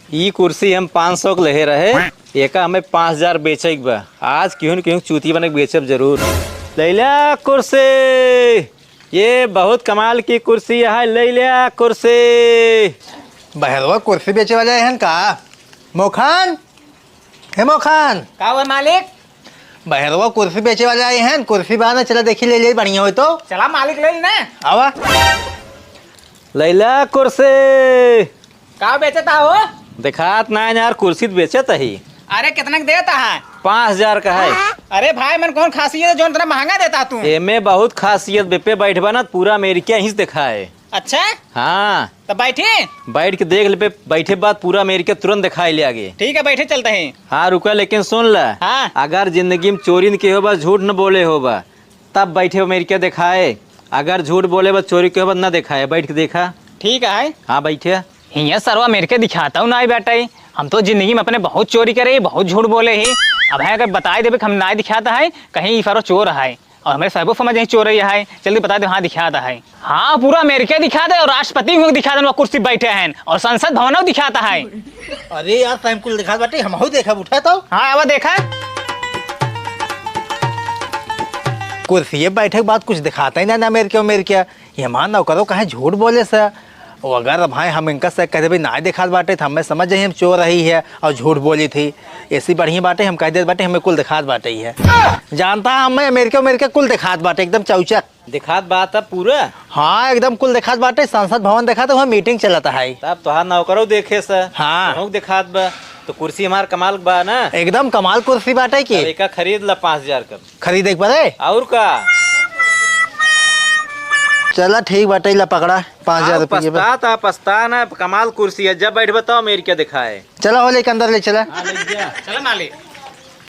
ई कुर्सी हम 500 के लहे रहे, एका हमें 5000 बेचे बा। आज क्यों न क्यों चूती बने बेचब जरूर। लैला कुर्सी, ये बहुत कमाल की कुर्सी है। लैला कुर्सी। बहरवा कुर्सी बेचे वाले हैं का? मोखान, हे मोखान। का हुआ मालिक? बहरवा कुर्सी बेचे वाले आए हैं। कुर्सी बाना चला देखी ले बढ़िया हो तो। चला मालिक ले ना। आवा। लैला कुर्सी। का बेचता हो? दिखात ना यार, कुर्सी तो बेचत ही। अरे कितना के देता है? 5000 का है। अरे भाई मन कौन खासियत है जो इतना महंगा देता तू? एमे बहुत खासियत बेपे बैठबा ना पूरा अमेरिका ही दिखा है। अच्छा हाँ, तो बैठे। बैठ के देख ले पे, बैठे बाद पूरा अमेरिका तुरंत दिखाई ले आगे। ठीक है बैठे चलते हैं। हाँ रुका, लेकिन सुन ला। हाँ। अगर जिंदगी में चोरी न के होबा, झूठ न बोले होबा, तब बैठे अमेरिका दिखाए। अगर झूठ बोले बा, चोरी के होबा न दिखाए। बैठ के देखा। ठीक है। हाँ बैठे। हिया सरवा मेरे के दिखाता हूँ ना बेटा। हम तो जिंदगी में अपने बहुत चोरी करे, बहुत झूठ बोले ही। अब है अगर बताए देवे हम ना दिखाता है कहीं फरो चोर है, और हमें सबको समझ नहीं चोर है। जल्दी बता दे। हाँ दिखाता है। हाँ पूरा अमेरिका दिखाता है, और राष्ट्रपति को दिखाता है, कुर्सी बैठे हैं, और संसद भवन दिखाता है। अरे यार टाइम कुल दिखा बाटे, हम हो देखा उठा तो। हाँ अब देखा। कुर्सी बैठे के बाद कुछ दिखाता ही ना अमेरिका। ये मान ना करो कहीं झूठ बोले से। और अगर भाई हम इनका से कहते भाई ना दिखा बाटे तो हमें समझ जाइए हम चोर रही है और झूठ बोली थी। ऐसी बढ़िया बाटे हम कह दे बाटे हमें कुल दिखात बाटे ही है। जानता हमें अमेरिका कुल दिखात बाटे एकदम चौचक दिखात बात है पूरा। हाँ एकदम कुल दिखात बाटे। संसद भवन देखा तो वहाँ मीटिंग चलता है। तब तोहार नौकरो देखे से। हाँ। तोहू दिखात बा तो कुर्सी हमार कमाल बा ना। एकदम कमाल कुर्सी बाटे की। अब एका खरीद ला 5000 का। खरीदे पड़े। और का चला ठीक बाटे ला पकड़ा 5000 रुपये। पछता ना, कमाल कुर्सी है। जब बैठ बताओ अमेरिका दिखाए। चला हो लेके अंदर ले चला। चलो मालिक।